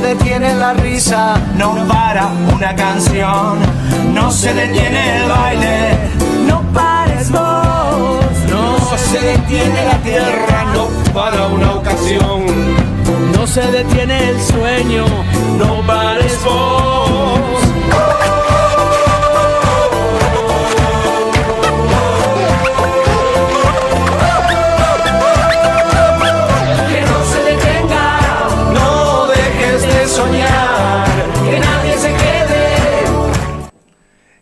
detiene la risa, no para una canción, no se detiene el baile, no pares vos, no se detiene la tierra, no para una ocasión, no se detiene el sueño, no pares vos. Soñar, que nadie se quede.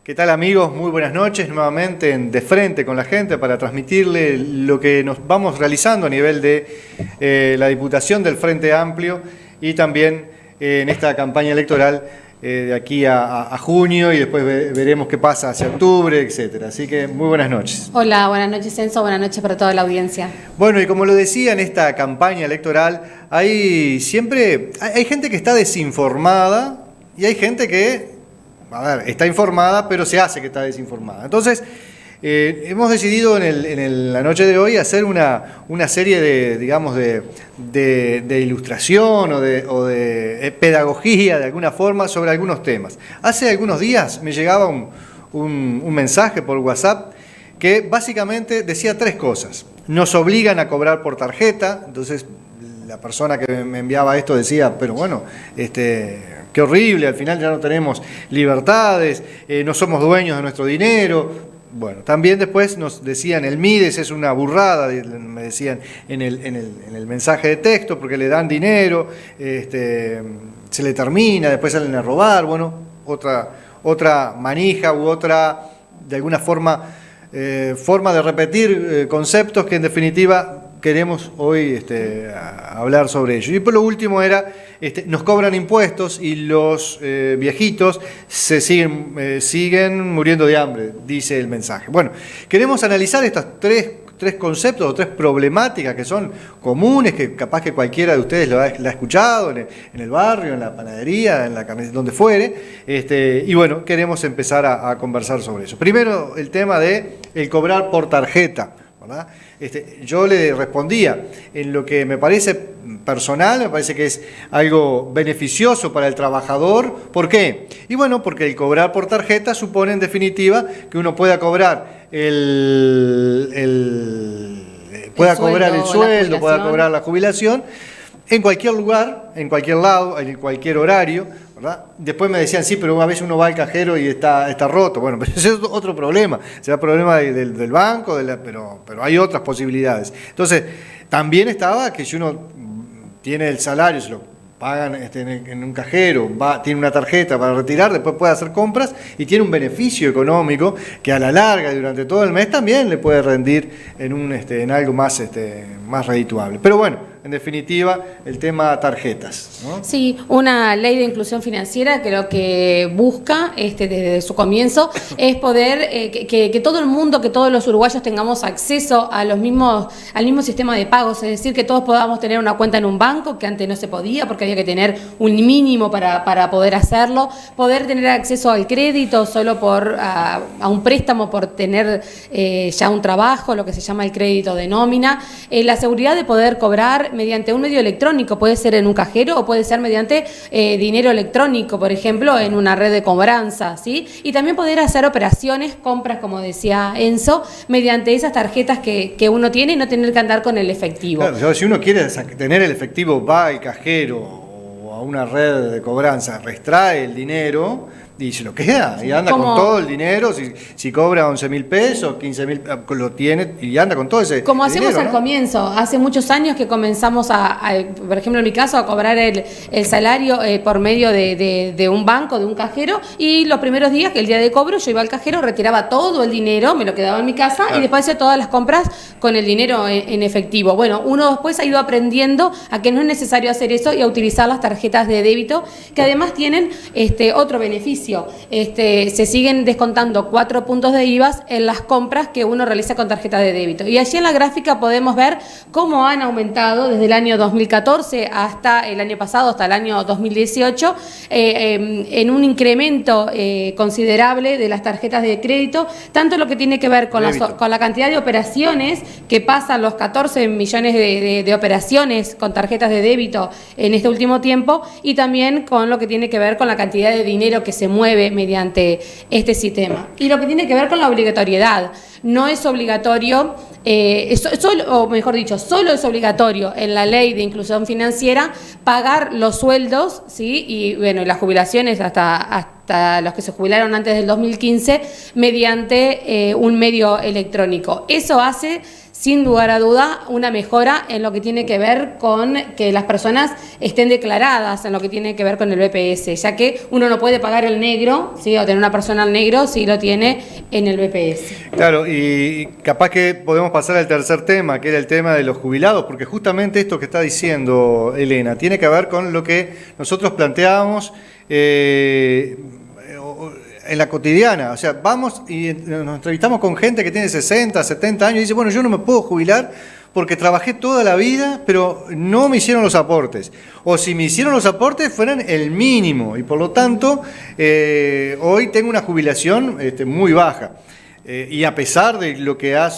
¿Qué tal, amigos? Muy buenas noches, nuevamente De Frente con la Gente para transmitirle lo que nos vamos realizando a nivel de la Diputación del Frente Amplio y también en esta campaña electoral de aquí a junio, y después veremos qué pasa hacia octubre, etcétera. Así que muy buenas noches. Hola, buenas noches, Enzo, buenas noches para toda la audiencia. Bueno, y como lo decía, en esta campaña electoral hay gente que está desinformada y hay gente que, está informada, pero se hace que está desinformada. Entonces, hemos decidido en la noche de hoy hacer una serie de ilustración o de pedagogía, de alguna forma, sobre algunos temas. Hace algunos días me llegaba un mensaje por WhatsApp que básicamente decía tres cosas. Nos obligan a cobrar por tarjeta, entonces la persona que me enviaba esto decía, pero bueno, qué horrible, al final ya no tenemos libertades, no somos dueños de nuestro dinero. Bueno, también después nos decían, el Mides es una burrada, me decían en el mensaje de texto, porque le dan dinero, se le termina, después salen a robar, bueno, otra manija u otra, de alguna forma de repetir conceptos que en definitiva queremos hoy hablar sobre ello. Y por lo último era, nos cobran impuestos y los viejitos se siguen muriendo de hambre, dice el mensaje. Bueno, queremos analizar estas tres conceptos o tres problemáticas que son comunes, que capaz que cualquiera de ustedes la ha escuchado en el barrio, en la panadería, en la carnicería, donde fuere, y bueno, queremos empezar a conversar sobre eso. Primero, el tema de el cobrar por tarjeta, ¿verdad? Yo le respondía, en lo que me parece personal, me parece que es algo beneficioso para el trabajador. ¿Por qué? Y bueno, porque el cobrar por tarjeta supone en definitiva que uno pueda cobrar el sueldo, pueda cobrar la jubilación en cualquier lugar, en cualquier lado, en cualquier horario, ¿verdad? Después me decían, sí, pero a veces uno va al cajero y está roto. Bueno, pero ese es otro problema. Será problema del banco, pero hay otras posibilidades. Entonces, también estaba que si uno tiene el salario, se lo pagan en un cajero, tiene una tarjeta para retirar, después puede hacer compras y tiene un beneficio económico que a la larga, durante todo el mes, también le puede rendir en algo más redituable. Pero bueno, en definitiva, el tema tarjetas, ¿no? Sí, una ley de inclusión financiera que lo que busca desde su comienzo es poder que todo el mundo, que todos los uruguayos tengamos acceso al mismo sistema de pagos, es decir, que todos podamos tener una cuenta en un banco, que antes no se podía porque había que tener un mínimo para poder hacerlo, poder tener acceso al crédito solo a un préstamo por tener ya un trabajo, lo que se llama el crédito de nómina, la seguridad de poder cobrar mediante un medio electrónico, puede ser en un cajero o puede ser mediante dinero electrónico, por ejemplo, en una red de cobranza, ¿sí? Y también poder hacer operaciones, compras, como decía Enzo, mediante esas tarjetas que uno tiene y no tener que andar con el efectivo. Claro, si uno quiere tener el efectivo, va al cajero o a una red de cobranza, extrae el dinero y se lo queda, y anda con todo el dinero, si cobra 11.000 pesos, 15.000, lo tiene y anda con todo ese como hacemos dinero, al comienzo, hace muchos años que comenzamos por ejemplo en mi caso, a cobrar el salario por medio de un banco, de un cajero, y los primeros días, que el día de cobro, yo iba al cajero, retiraba todo el dinero, me lo quedaba en mi casa, y después hacía todas las compras con el dinero en efectivo. Bueno, uno después ha ido aprendiendo a que no es necesario hacer eso y a utilizar las tarjetas de débito, que además tienen otro beneficio. beneficio. Se siguen descontando 4 puntos de IVA en las compras que uno realiza con tarjeta de débito. Y allí en la gráfica podemos ver cómo han aumentado desde el año 2014 hasta el año pasado, hasta el año 2018, en un incremento considerable de las tarjetas de crédito, tanto lo que tiene que ver con la cantidad de operaciones, que pasan los 14 millones de operaciones con tarjetas de débito en este último tiempo, y también con lo que tiene que ver con la cantidad de dinero que se mueve mediante este sistema. Y lo que tiene que ver con la obligatoriedad. No es obligatorio, o mejor dicho, solo es obligatorio en la ley de inclusión financiera pagar los sueldos, ¿sí? Y bueno, las jubilaciones hasta los que se jubilaron antes del 2015 mediante un medio electrónico. Eso hace, sin lugar a duda, una mejora en lo que tiene que ver con que las personas estén declaradas en lo que tiene que ver con el BPS, ya que uno no puede pagar el negro, ¿sí? O tener una persona al negro si lo tiene en el BPS. Claro, y capaz que podemos pasar al tercer tema, que era el tema de los jubilados, porque justamente esto que está diciendo Elena tiene que ver con lo que nosotros planteábamos en la cotidiana. O sea, vamos y nos entrevistamos con gente que tiene 60, 70 años y dice, bueno, yo no me puedo jubilar porque trabajé toda la vida, pero no me hicieron los aportes. O si me hicieron los aportes, fueran el mínimo. Y por lo tanto, hoy tengo una jubilación muy baja. Y a pesar de lo que ha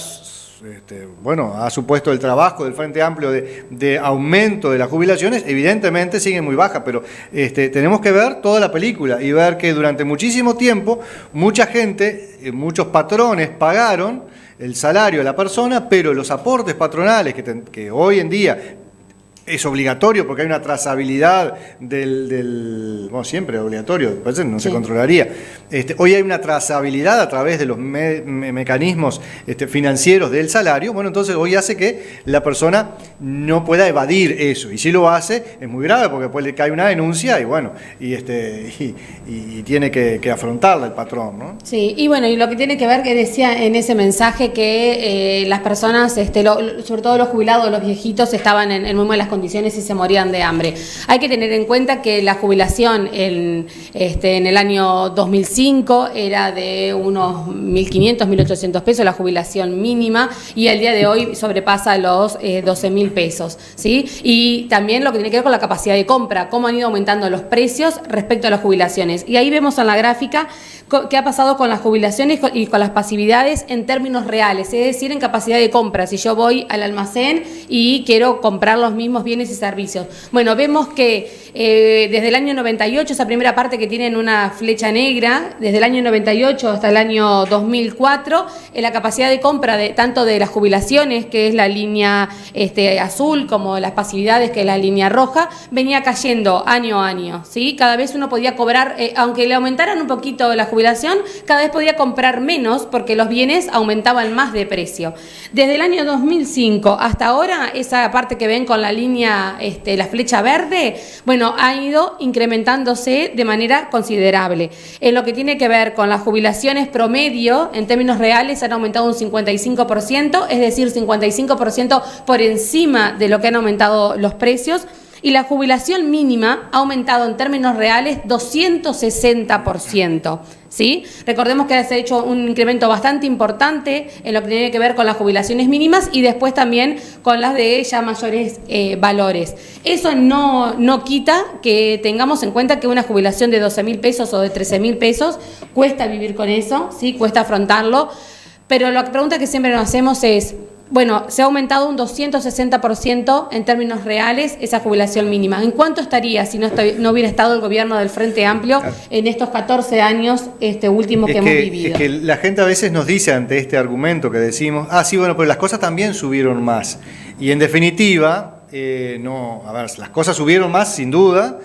supuesto el trabajo del Frente Amplio de aumento de las jubilaciones, evidentemente siguen muy bajas, pero tenemos que ver toda la película y ver que durante muchísimo tiempo mucha gente, muchos patrones pagaron el salario de la persona, pero los aportes patronales que hoy en día es obligatorio porque hay una trazabilidad bueno, siempre es obligatorio, no se controlaría. Hoy hay una trazabilidad a través de los mecanismos financieros del salario. Bueno, entonces hoy hace que la persona no pueda evadir eso. Y si lo hace, es muy grave porque después le cae una denuncia y bueno, y tiene que afrontarla el patrón, ¿no? Sí, y bueno, y lo que tiene que ver, que decía en ese mensaje que las personas, sobre todo los jubilados, los viejitos, estaban en muy malas condiciones y se morían de hambre. Hay que tener en cuenta que la jubilación en el año 2005 era de unos 1.500, 1.800 pesos, la jubilación mínima, y al día de hoy sobrepasa los 12.000 pesos, ¿sí? Y también lo que tiene que ver con la capacidad de compra, cómo han ido aumentando los precios respecto a las jubilaciones. Y ahí vemos en la gráfica qué ha pasado con las jubilaciones y con las pasividades en términos reales, es decir, en capacidad de compra. Si yo voy al almacén y quiero comprar los mismos bienes y servicios. Bueno, vemos que desde el año 98, esa primera parte que tienen una flecha negra, desde el año 98 hasta el año 2004, la capacidad de compra tanto de las jubilaciones, que es la línea azul, como las pasividades, que es la línea roja, venía cayendo año a año, ¿sí? Cada vez uno podía cobrar, aunque le aumentaran un poquito la jubilación, cada vez podía comprar menos porque los bienes aumentaban más de precio. Desde el año 2005 hasta ahora, esa parte que ven con la línea, la flecha verde, bueno, ha ido incrementándose de manera considerable. En lo que tiene que ver con las jubilaciones promedio, en términos reales, han aumentado un 55%, es decir, 55% por encima de lo que han aumentado los precios. Y la jubilación mínima ha aumentado en términos reales 260%. ¿Sí? Recordemos que se ha hecho un incremento bastante importante en lo que tiene que ver con las jubilaciones mínimas y después también con las de ya mayores valores. Eso no quita que tengamos en cuenta que una jubilación de 12.000 pesos o de 13.000 pesos cuesta vivir con eso, ¿sí? Cuesta afrontarlo, pero la pregunta que siempre nos hacemos es, bueno, se ha aumentado un 260% en términos reales esa jubilación mínima. ¿En cuánto estaría si no hubiera estado el gobierno del Frente Amplio en estos 14 años últimos que hemos vivido? Es que la gente a veces nos dice ante este argumento que decimos, sí, bueno, pero las cosas también subieron más. Y en definitiva, no, a ver, las cosas subieron más sin duda,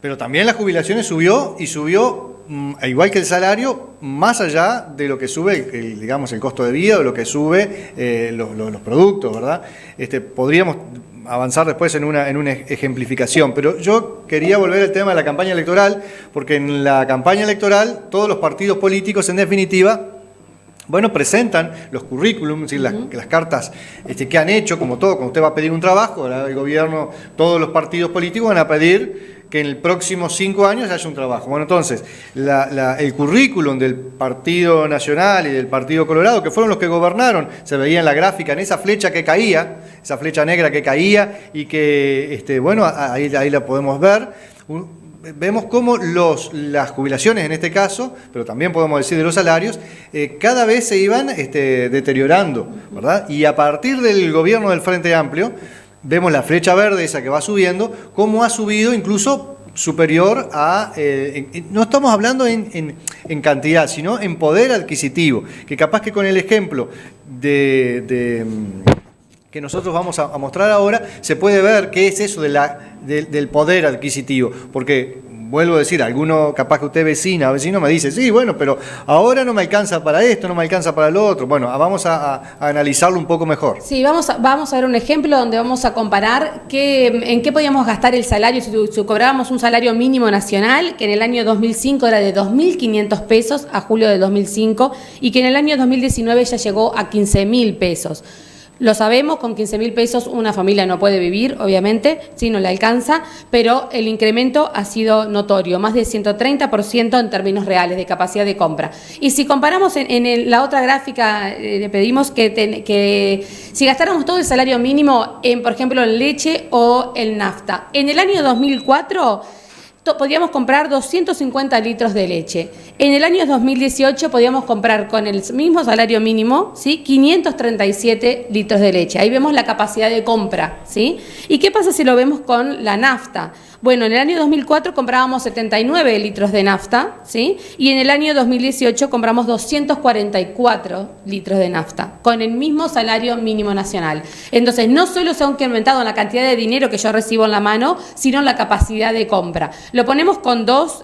pero también las jubilaciones subió, igual que el salario, más allá de lo que sube el costo de vida o lo que sube los productos, ¿verdad? Podríamos avanzar después en una ejemplificación, pero yo quería volver al tema de la campaña electoral, porque en la campaña electoral todos los partidos políticos, en definitiva, bueno, presentan los currículums y las cartas que han hecho, como todo, cuando usted va a pedir un trabajo, el gobierno, todos los partidos políticos van a pedir que en el próximo 5 años haya un trabajo. Bueno, entonces, el currículum del Partido Nacional y del Partido Colorado, que fueron los que gobernaron, se veía en la gráfica, en esa flecha que caía, esa flecha negra que caía y que, bueno, ahí la podemos ver. Vemos cómo las jubilaciones en este caso, pero también podemos decir de los salarios, cada vez se iban deteriorando, ¿verdad? Y a partir del gobierno del Frente Amplio, vemos la flecha verde esa que va subiendo, cómo ha subido incluso superior a, no estamos hablando en cantidad, sino en poder adquisitivo, que capaz que con el ejemplo que nosotros vamos a mostrar ahora, se puede ver qué es eso del poder adquisitivo, porque vuelvo a decir, alguno, capaz que usted vecino me dice, sí, bueno, pero ahora no me alcanza para esto, no me alcanza para lo otro. Bueno, vamos a analizarlo un poco mejor. Sí, vamos a ver un ejemplo donde vamos a comparar en qué podíamos gastar el salario si cobrábamos un salario mínimo nacional, que en el año 2005 era de 2.500 pesos a julio de 2005, y que en el año 2019 ya llegó a 15.000 pesos. Lo sabemos, con 15.000 pesos una familia no puede vivir, obviamente, sí, no le alcanza, pero el incremento ha sido notorio, más de 130% en términos reales de capacidad de compra. Y si comparamos la otra gráfica, le pedimos que si gastáramos todo el salario mínimo por ejemplo, en leche o en nafta. En el año 2004... podíamos comprar 250 litros de leche. En el año 2018 podíamos comprar con el mismo salario mínimo, ¿sí?, 537 litros de leche. Ahí vemos la capacidad de compra, ¿sí? ¿Y qué pasa si lo vemos con la nafta? Bueno, en el año 2004 comprábamos 79 litros de nafta, ¿sí? Y en el año 2018 compramos 244 litros de nafta, con el mismo salario mínimo nacional. Entonces, no solo se ha aumentado la cantidad de dinero que yo recibo en la mano, sino la capacidad de compra. Lo ponemos con dos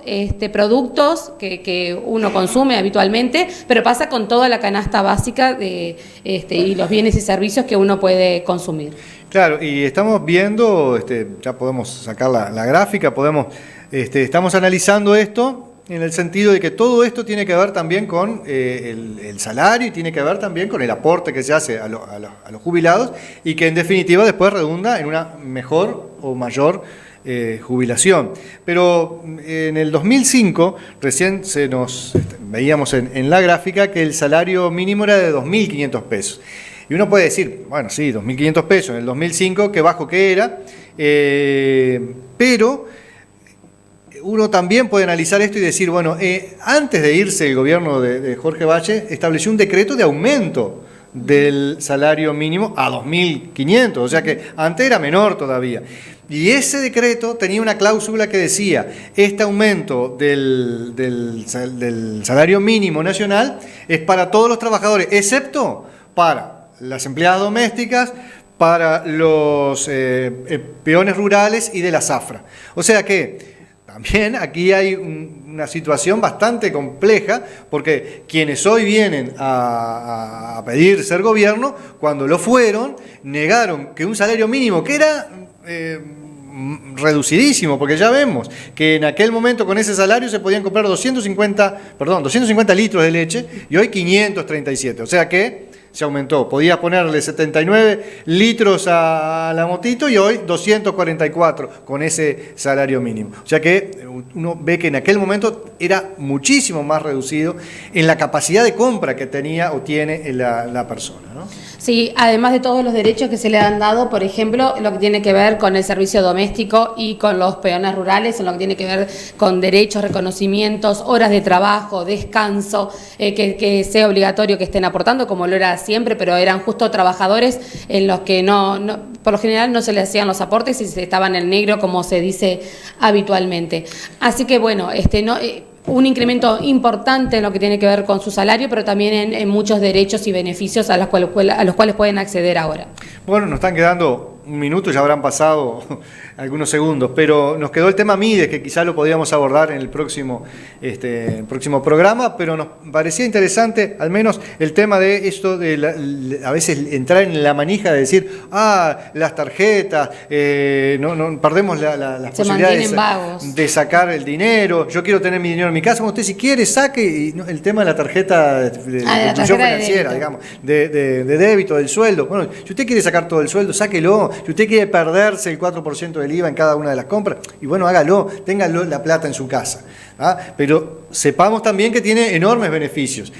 productos que uno consume habitualmente, pero pasa con toda la canasta básica y los bienes y servicios que uno puede consumir. Claro, y estamos viendo, ya podemos sacar la gráfica, estamos analizando esto en el sentido de que todo esto tiene que ver también con el salario y tiene que ver también con el aporte que se hace a los jubilados y que en definitiva después redunda en una mejor o mayor jubilación. Pero en el 2005 recién veíamos en la gráfica que el salario mínimo era de 2.500 pesos. Y uno puede decir, bueno, sí, 2.500 pesos en el 2005, qué bajo que era, pero uno también puede analizar esto y decir, bueno, antes de irse el gobierno de Jorge Bache, estableció un decreto de aumento del salario mínimo a 2.500, o sea que antes era menor todavía. Y ese decreto tenía una cláusula que decía, este aumento del salario mínimo nacional es para todos los trabajadores, excepto para las empleadas domésticas, para los peones rurales y de la zafra. O sea que también aquí hay una situación bastante compleja, porque quienes hoy vienen a pedir ser gobierno, cuando lo fueron, negaron que un salario mínimo que era reducidísimo, porque ya vemos que en aquel momento con ese salario se podían comprar 250 litros de leche y hoy 537, o sea que se aumentó, podía ponerle 79 litros a la motito y hoy 244 con ese salario mínimo. O sea que uno ve que en aquel momento era muchísimo más reducido en la capacidad de compra que tenía o tiene la persona, ¿no? Sí, además de todos los derechos que se le han dado, por ejemplo, lo que tiene que ver con el servicio doméstico y con los peones rurales, en lo que tiene que ver con derechos, reconocimientos, horas de trabajo, descanso, que sea obligatorio que estén aportando, como lo era siempre, pero eran justo trabajadores en los que por lo general no se les hacían los aportes y se estaban en negro, como se dice habitualmente. Así que bueno, un incremento importante en lo que tiene que ver con su salario, pero también en muchos derechos y beneficios a los cuales pueden acceder ahora. Bueno, nos están quedando un minuto, ya habrán pasado algunos segundos, pero nos quedó el tema Mides, que quizás lo podíamos abordar en el próximo programa, pero nos parecía interesante al menos el tema de esto de a veces entrar en la manija de decir, las tarjetas, no perdemos las posibilidades de sacar el dinero, yo quiero tener mi dinero en mi casa, usted si quiere saque, y el tema de la tarjeta de institución financiera, digamos, de débito, del sueldo, bueno, si usted quiere sacar todo el sueldo, sáquelo, si usted quiere perderse el 4% del IVA en cada una de las compras, y bueno, hágalo, téngalo la plata en su casa. Pero sepamos también que tiene enormes beneficios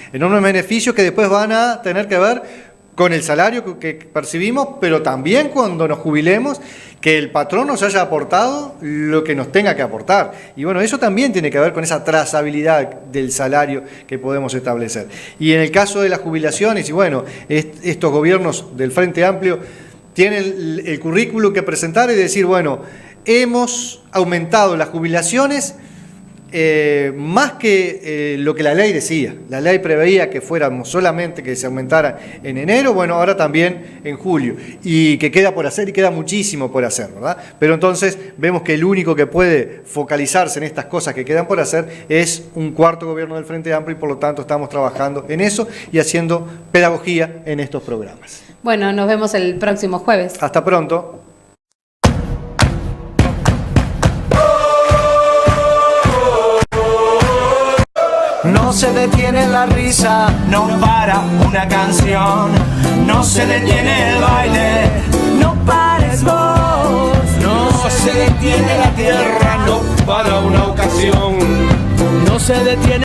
que después van a tener que ver con el salario que percibimos, pero también cuando nos jubilemos, que el patrón nos haya aportado lo que nos tenga que aportar. Y bueno, eso también tiene que ver con esa trazabilidad del salario que podemos establecer. Y en el caso de las jubilaciones, y bueno, estos gobiernos del Frente Amplio tienen el currículum que presentar y decir, bueno, hemos aumentado las jubilaciones más que lo que la ley decía. La ley preveía que fuéramos solamente que se aumentara en enero, bueno, ahora también en julio, y que queda por hacer y queda muchísimo por hacer, ¿verdad? Pero entonces vemos que el único que puede focalizarse en estas cosas que quedan por hacer es un cuarto gobierno del Frente Amplio, y por lo tanto estamos trabajando en eso y haciendo pedagogía en estos programas. Bueno, nos vemos el próximo jueves. Hasta pronto. No se detiene la risa, no para una canción, no se detiene el baile, no pares vos, no se detiene la tierra, no para una ocasión, no se detiene.